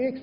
1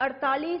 48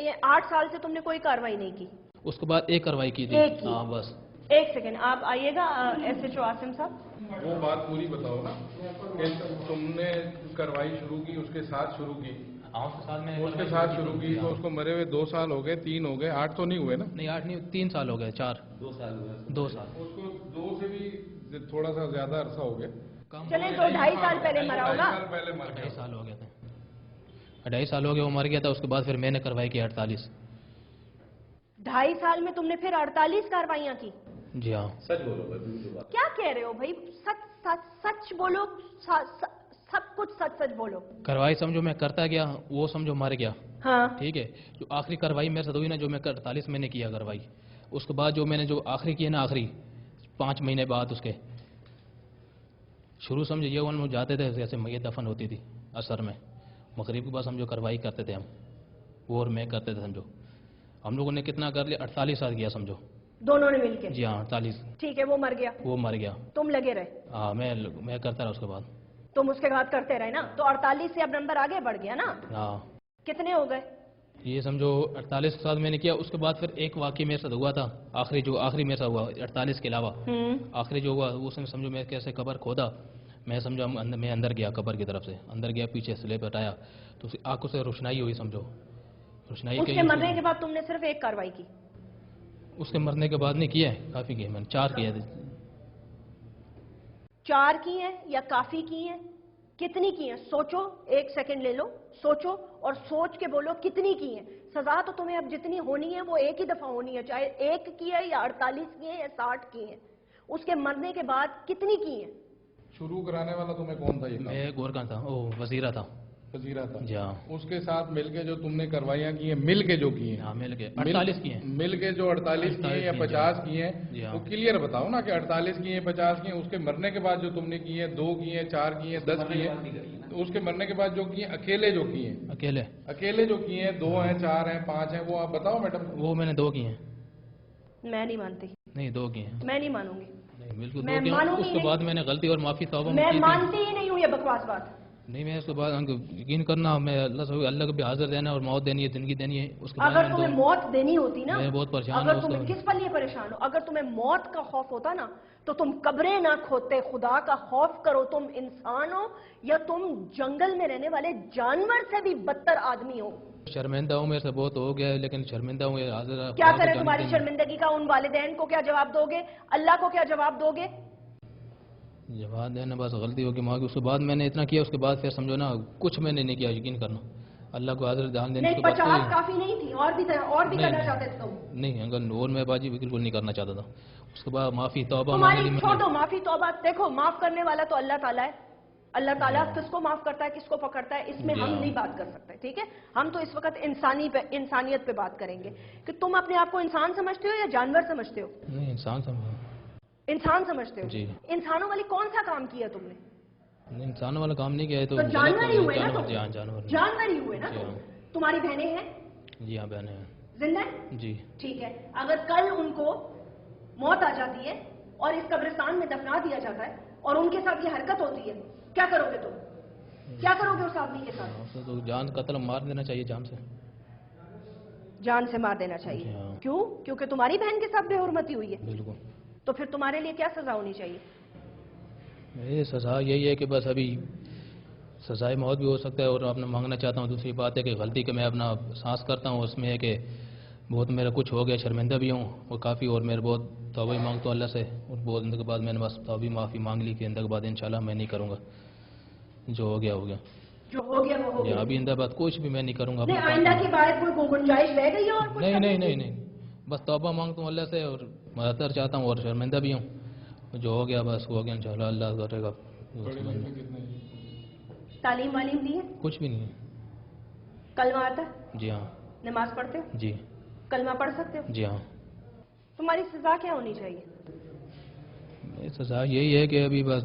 یہ 8 سال سے تم نے کوئی کاروائی نہیں کی؟ اس کے بعد ایک کاروائی کی تھی. ایک کی. ہاں بس. ایک سیکنڈ آپ آئیے گا ایس ایچ او عاصم صاحب. وہ بات پوری بتاؤ نا کہ تم نے کاروائی شروع کی، اس کے ساتھ شروع کی، اس کے ساتھ شروع کی تو اس کو مرے ہوئے 2 سال ہو گئے، 3 ہو گئے، 8 تو نہیں ہوئے نا؟ نہیں 8 نہیں، 3 سال ہو گئے، 4 2 سال. اس کو 2 سے بھی تھوڑا سا زیادہ عرصہ ہو گیا. چلیں تو 2.5 سال پہلے مرا ہوگا. 2.5 سال پہلے مر گیا. 2.5 سال ہو گئے تھے. 2.5 سال ہو گئے وہ مر گیا تھا. اس کے بعد پھر میں نے کاروائی کی 48. 2.5 سال میں تم نے پھر 48 کاروائیاں کی؟ جی ہاں. کیا کہہ رہے ہو بھائی؟ سچ بولو، سب کچھ سچ بولو. کاروائی سمجھو میں کرتا گیا، وہ سمجھو مر گیا. ہاں ٹھیک ہے. جو آخری کاروائی میرے ساتھ ہوئی نا، جو میں 48 میں نے کیا کاروائی، اس کے بعد جو میں نے جو آخری کی ہے نا، آخری 5 مہینے بعد اس کے شروع سمجھو یہ ان جاتے تھے جیسے میت دفن ہوتی تھی اثر میں، مغرب کے بعد سمجھو کاروائی کرتے تھے ہم، وہ اور میں کرتے تھے. سمجھو ہم لوگوں نے کتنا کر لیا، 48 سال کیا سمجھو. دونوں نے مل کے؟ جی ہاں 48. ٹھیک ہے، وہ مر گیا، وہ مر گیا. تم لگے رہے؟ ہاں میں کرتا رہا اس کے بعد. تم اس کے بعد کرتے رہے نا، تو 48 سے اب نمبر آگے بڑھ گیا نا. ہاں. کتنے ہو گئے؟ یہ سمجھو 48 سال میں نے کیا. اس کے بعد پھر ایک واقعہ میرے ساتھ ہوا تھا، آخری میرے ساتھ ہوا 48 کے علاوہ. آخری جو ہوا اس میں سمجھو میں کیسے قبر کھودا، میں سمجھو میں اندر گیا، قبر کی طرف سے اندر گیا، پیچھے سلیب ہٹایا تو آنکھوں سے روشنائی ہوئی. سمجھو روشنائی. اس کے مرنے کے بعد تم نے صرف ایک کاروائی کی؟ اس کے مرنے کے بعد نہیں کیا ہے، کافی کیا میں نے، 4 کیا تھے. 4 کی ہیں یا کافی کی ہیں؟ کتنی کی ہیں؟ سوچو، 1 سیکنڈ لے لو، سوچو اور سوچ کے بولو کتنی کی ہیں. سزا تو تمہیں اب جتنی ہونی ہے وہ ایک ہی دفعہ ہونی ہے، چاہے 1 کی ہے یا 48 کی ہے یا 60 کی ہیں. اس کے مرنے کے بعد کتنی کی ہیں؟ شروع کرانے والا تمہیں کون تھا؟ یہ میں گورکھان تھا، وہ وزیرہ تھا. وزیرہ تھا. جی ہاں. اس کے ساتھ مل کے جو تم نے کاروائیاں کی ہیں، مل کے جو کی ہیں، ہاں مل کے 48 کی ہیں. مل کے جو 48 کی ہیں یا 50 کی ہیں، جی ہاں. وہ کلیئر بتاؤ نا کہ 48 کی ہیں 50 کی ہیں. اس کے مرنے کے بعد جو تم نے کی ہیں، 2 کی ہیں، 4 کی ہیں، 10 کی ہیں. تو اس کے مرنے کے بعد جو کی ہیں، اکیلے جو کی ہیں، اکیلے جو کی ہیں، 2 ہیں، 4 ہیں، 5 ہیں، وہ آپ بتاؤ میڈم. وہ میں نے 2 کی ہیں. میں نہیں مانتی. نہیں 2 کی ہیں. میں نہیں مانوں گی. نہیں بالکل 2 میں کی مانوں ہیں. گی اس کے نہیں. بعد میں نے غلطی اور معافی توبہ میں کی تھی. مانتی ہی نہیں ہوں یہ بکواس بات. نہیں میں اس کے بعد یقین کرنا، میں اللہ کو بھی حاضر دینا اور موت دینی ہے، زندگی دینی ہے. اس کے بعد اگر تمہیں موت دینی ہوتی نا، میں بہت پریشان اگر ہوں. تمہیں کس پر لیے پریشان ہو، اگر تمہیں موت کا خوف ہوتا نا تو تم قبریں نہ کھودتے. خدا کا خوف کرو. تم انسان ہو یا تم جنگل میں رہنے والے جانور سے بھی بدتر آدمی ہو. شرمندہ ہوں، میرے سے بہت ہو گیا ہے، لیکن شرمندہ ہوں. حاضر کیا کریں تمہاری شرمندگی کا؟ ان والدین کو کیا جواب دو گے؟ اللہ کو کیا جواب دو گے؟ جواب دینا بس غلطی ہوگی ماں کی. اس کے بعد میں نے اتنا کیا، اس کے بعد پھر سمجھو نا کچھ میں نے نہیں کیا. یقین کرنا اللہ کو حاضر دھیان دینے نہیں، کے بعد 50 کافی نہیں تھی، اور بھی کرنا چاہتے تھے تم. نہیں اگر اور میں باجی بالکل نہیں کرنا چاہتا تھا. اس کے بعد معافی توبہ تمہاری مانگ لی میں چھوڑو نے. معافی توبہ. دیکھو معاف کرنے والا تو اللہ تعالیٰ ہے. اللہ تعالیٰ کس کو معاف کرتا ہے، کس کو پکڑتا ہے، اس میں ہم نہیں بات کر سکتے. ٹھیک ہے، ہم تو اس وقت انسانیت پہ بات کریں گے کہ تم اپنے آپ کو انسان سمجھتے ہو یا جانور سمجھتے ہو؟ نہیں انسان سمجھو. انسان سمجھتے ہو. جی. انسانوں والی کون سا کام کیا تم نے؟ نہیں انسانوں والا کام نہیں کیا ہے تو جانور ہی ہوئے نا. جی ہاں جانور جانور ہی ہوئے نا. جی ہاں. تمہاری بہنیں ہیں؟ جی ہاں بہنیں ہیں. زندہ ہیں؟ جی. ٹھیک ہے، اگر کل ان کو موت آ جاتی ہے اور اس قبرستان میں دفنا دیا جاتا ہے اور ان کے ساتھ یہ حرکت ہوتی ہے، کیا کرو گے تم؟ کیا کرو گے اس آدمی کے ساتھ؟ تو جان قتل مار دینا چاہیے، جان سے. جان سے مار دینا چاہیے. جی ہاں. کیوں؟ کیونکہ تمہاری بہن کے ساتھ بے حرمتی ہوئی ہے. بالکل. تو پھر تمہارے لیے کیا سزا ہونی چاہیے؟ یہ سزا یہی ہے کہ بس ابھی سزائے موت بھی ہو سکتا ہے اور اپنا مانگنا چاہتا ہوں. دوسری بات ہے کہ غلطی کہ میں اپنا سانس کرتا ہوں، اس میں ہے کہ بہت میرا کچھ ہو گیا، شرمندہ بھی ہوں اور کافی، اور میرے بہت توبہ مانگتا ہوں اللہ سے. اور بہت اندر کے بعد میں نے بس توبہ معافی مانگ لی کہ اندر کے بعد انشاءاللہ میں نہیں کروں گا. جو ہو گیا ہو گیا. جو ہو گیا وہ ہو گیا. ابھی اندر بعد کچھ بھی میں نہیں کروں گا. نہیں، آئندہ کی بات کوئی گنجائش رہ گئی ہے اور کچھ؟ نہیں بس توبہ مانگتا ہوں اللہ سے اور مدد چاہتا ہوں اور شرمندہ بھی ہوں. جو ہو گیا بس ہو گیا، انشاءاللہ اللہ کرے گا. تعلیم والیم دی ہے؟ کچھ بھی نہیں ہے. کلمہ آتا ہے؟ جی ہاں. نماز پڑھتے ہو؟ جی. کلمہ پڑھ سکتے ہو؟ جی ہاں. تمہاری سزا کیا ہونی چاہیے؟ سزا یہی ہے کہ ابھی بس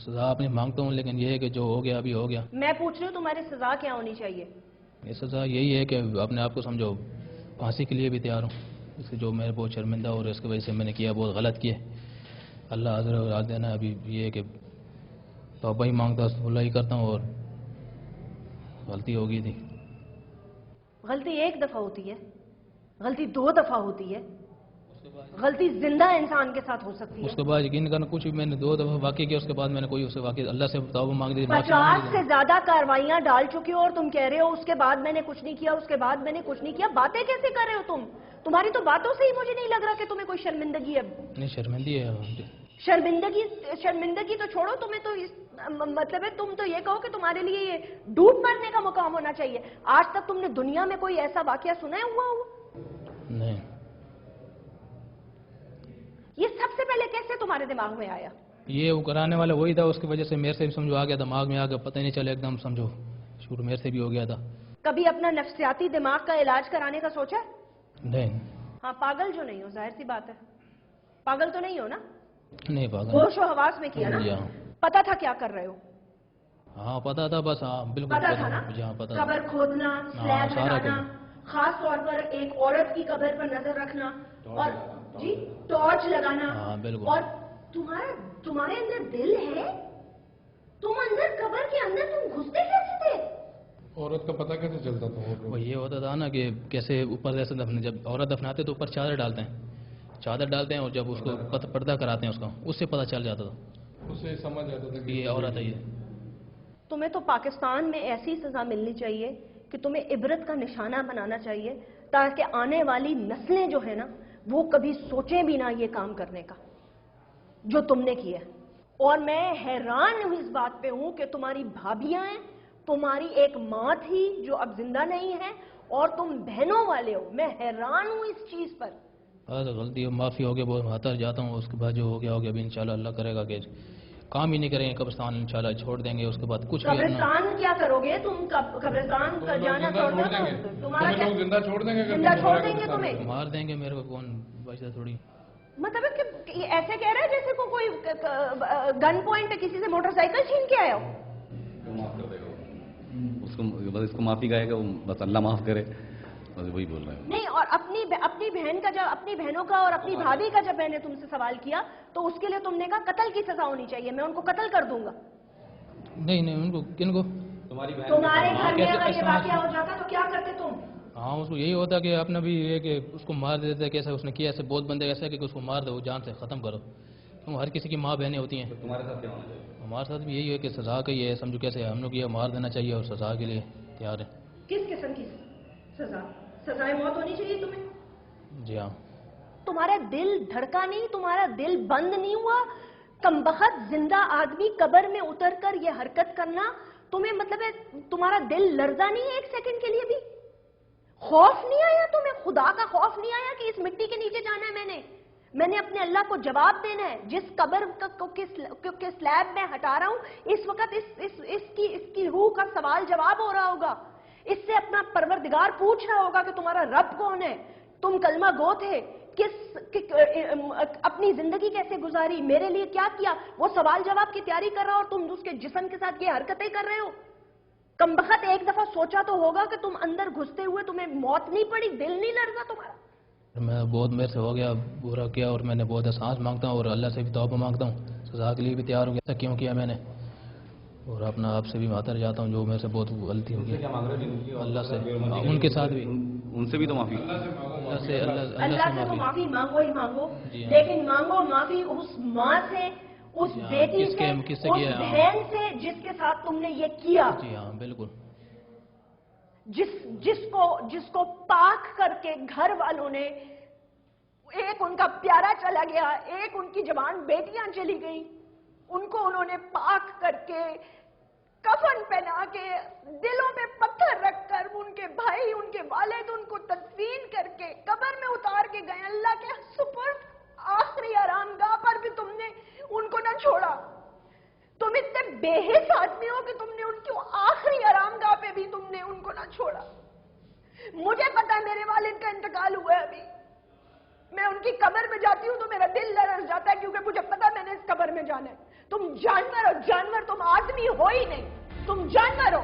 سزا اپنی مانگتا ہوں، لیکن یہ ہے کہ جو ہو گیا ابھی ہو گیا. میں پوچھ رہی ہوں تمہاری سزا کیا ہونی چاہیے؟ یہ سزا یہی ہے کہ اپنے آپ کو سمجھو پھانسی کے لیے بھی تیار ہوں. اس سے جو میرے بہت شرمندہ اور اس کی وجہ سے میں نے کیا بہت غلط کیا. اللہ حاضر اور راز دینا. ابھی یہ ہے کہ توبہ ہی مانگتا ہوں، اللہ ہی کرتا ہوں اور غلطی ہو گئی تھی. غلطی ایک دفعہ ہوتی ہے, غلطی 2 دفعہ ہوتی ہے, غلطی زندہ انسان کے ساتھ ہو سکتی ہے. اس کے بعد یقین کرنا کچھ بھی میں نے 2 دفعہ واقع کیا, اس کے بعد میں نے کوئی اس سے واقع اللہ سے توبہ مانگ دی, 50 سے زیادہ کاروائیاں ڈال چکی ہو اور تم کہہ رہے ہو اس کے بعد میں نے کچھ نہیں کیا, اس کے بعد میں نے کچھ نہیں کیا. باتیں کیسے کر رہے ہو تم؟ تمہاری تو باتوں سے ہی مجھے نہیں لگ رہا کہ تمہیں کوئی شرمندگی ہے. نہیں شرمندگی ہے. شرمندگی تو چھوڑو, تمہیں تو مطلب ہے تم تو یہ کہو کہ تمہارے لیے یہ ڈوب مرنے کا مقام ہونا چاہیے. آج تک تم نے دنیا میں کوئی ایسا واقعہ سنا ہوا ہو؟ نہیں. یہ سب سے پہلے کیسے تمہارے دماغ میں آیا؟ یہ وہ کرانے والا وہی تھا, اس کی وجہ سے میرے سے بھی سمجھو آ گیا, دماغ میں آ گیا, پتہ نہیں چلے ایک دم سمجھو شروع میرے سے بھی ہو گیا تھا. کبھی اپنا نفسیاتی دماغ کا علاج کرانے کا سوچا؟ نہیں. ہاں پاگل جو نہیں ہو, ظاہر سی بات ہے, پاگل تو نہیں ہو نا؟ نہیں پاگل. ہوش و حواس میں کیا نا؟ پتا تھا کیا کر رہے ہو؟ ہاں پتا تھا, بس ہاں بالکل پتا تھا نا. قبر کھودنا, سلیب لگانا, خاص طور پر ایک عورت کی قبر پر نظر رکھنا, اور جی ٹارچ لگانا, اور تمہارے اندر دل ہے, تم اندر قبر کے اندر تم گھستے کیسے تھے؟ عورت کا پتہ کیسے چلتا تھا؟ وہ یہ ہوتا تھا نا کہ کیسے اوپر جیسے جب عورت دفناتے تو اوپر چادر ڈالتے ہیں, اور جب اس کو پردہ کراتے ہیں اس کا, اس سے پتہ چل جاتا تھا, اس سے سمجھ جاتا تھا کہ یہ عورت ہے. یہ تمہیں تو پاکستان میں ایسی سزا ملنی چاہیے کہ تمہیں عبرت کا نشانہ بنانا چاہیے, تاکہ آنے والی نسلیں جو ہے نا وہ کبھی سوچیں بھی نہ یہ کام کرنے کا جو تم نے کیا. اور میں حیران ہوں اس بات پہ ہوں کہ تمہاری بھابیاں ہیں, تمہاری ایک ماں تھی جو اب زندہ نہیں ہے, اور تم بہنوں والے ہو. میں حیران ہوں اس چیز پر. غلطی معافی ہو گیا, بہت ہاتر جاتا ہوں, اس کے بعد جو ہو گیا ابھی انشاءاللہ اللہ کرے گا کہ کام ہی نہیں کریں گے, قبرستان انشاءاللہ چھوڑ دیں گے. اس کے بعد کچھ بھی قبرستان کیا کرو گے تم؟ قبرستان کا جانا چھوڑ دیں گے تمہارا, زندہ چھوڑ دیں گے, زندہ چھوڑ دیں گے تمہیں, مار دیں گے میرے کو, کون بچتا تھوڑی. مطلب کہ ایسے کہہ رہے ہیں جیسے کوئی گن پوائنٹ پہ کسی سے موٹر سائیکل چھین کے آیا ہو. معاف کر دے گا اس کو, بس اس کو معافی کہے گا, بس اللہ معاف کرے, بس وہی بول رہے ہیں. نہیں, اور اپنی بہن کا, جب اپنی بہنوں کا اور اپنی بھابھی کا جب میں نے تم سے سوال کیا تو اس کے لیے تم نے کہا قتل کی سزا ہونی چاہیے, میں ان کو قتل کر دوں گا. نہیں ان کو, کن کو؟ تمہارے گھر میں اگر یہ واقعہ ہو جاتا تو کیا کرتے تم؟ ہاں اس کو یہی ہوتا کہ اپنا بھی یہ کہ اس کو مار دیتے, کیسے اس نے کیا, ایسے بہت بندے ایسے کہ اس کو مار دو, جان سے ختم کرو. تم ہر کسی کی ماں بہنیں ہوتی ہیں. تمہارے ساتھ کیا ہونا چاہیے؟ ہمارے ساتھ بھی یہی ہے کہ سزا کا یہ ہے, سمجھو کیسے ہم لوگ یہ مار دینا چاہیے اور سزا کے لیے تیار ہے. کس قسم کی سزا؟ سزائے موت ہونی چاہیے تمہیں؟ جی ہاں. تمہارا دل دھڑکا نہیں, تمہارا دل بند نہیں ہوا؟ کمبخت زندہ آدمی قبر میں اتر کر یہ حرکت کرنا تمہیں, مطلب ہے تمہارا دل لرزا نہیں ہے ایک سیکنڈ کے لیے بھی؟ خوف نہیں آیا تمہیں؟ خدا کا خوف نہیں آیا کہ اس مٹی کے نیچے جانا ہے؟ میں نے اپنے اللہ کو جواب دینا ہے. جس قبر کے سلیب میں ہٹا رہا ہوں اس وقت اس کی روح کا سوال جواب ہو رہا ہوگا. اس سے اپنا پروردگار پوچھ رہا ہوگا کہ تمہارا رب کون ہے, تم کلمہ گو تھے, اپنی زندگی کیسے گزاری, میرے لیے کیا کیا, وہ سوال جواب کی تیاری کر رہا ہو اور تم اس کے جسم کے ساتھ یہ حرکتیں کر رہے ہو. کمبخت ایک دفعہ سوچا تو ہوگا کہ تم اندر گھستے ہوئے تمہیں موت نہیں پڑی, دل نہیں لرزا تمہارا؟ میں بہت میرے سے ہو گیا, برا کیا, اور میں نے بہت احساس مانگتا ہوں اور اللہ سے بھی توبہ مانگتا ہوں, سزا کے لیے بھی تیار ہو گیا. کیوں کیا میں نے, اور اپنا آپ سے بھی معذرت چاہتا ہوں جو میرے سے بہت غلطی ہو گئی. اللہ سے, ان کے ساتھ بھی, ان سے بھی تو معافی, اللہ سے تو معافی مانگو ہی مانگو, لیکن مانگو معافی اس ماں سے, اس بیٹی سے, اس بہن سے جس کے ساتھ تم نے یہ کیا. جی ہاں بالکل. جس کو پاک کر کے گھر والوں نے, ایک ان کا پیارا چلا گیا, ایک ان کی جوان بیٹیاں چلی گئیں, ان کو انہوں نے پاک کر کے, کفن پہنا کے, دلوں پہ پتھر رکھ کر, ان کے بھائی, ان کے والد ان کو تدفین کر کے قبر میں اتار کے گئے. اللہ کے سپرد آخری آرام گاہ پر بھی تم نے ان کو نہ چھوڑا. تم اتنے بے حس آدمی ہو کہ تم نے ان کی آخری آرام گاہ پہ بھی تم نے ان کو نہ چھوڑا. مجھے پتا ہے میرے والد کا انتقال ہوا ہے, ابھی میں ان کی قبر میں جاتی ہوں تو میرا دل لرز جاتا ہے, کیونکہ مجھے پتا میں نے اس قبر میں جانا ہے. تم جانور ہو, جانور, تم آدمی ہو ہی نہیں, تم جانور ہو.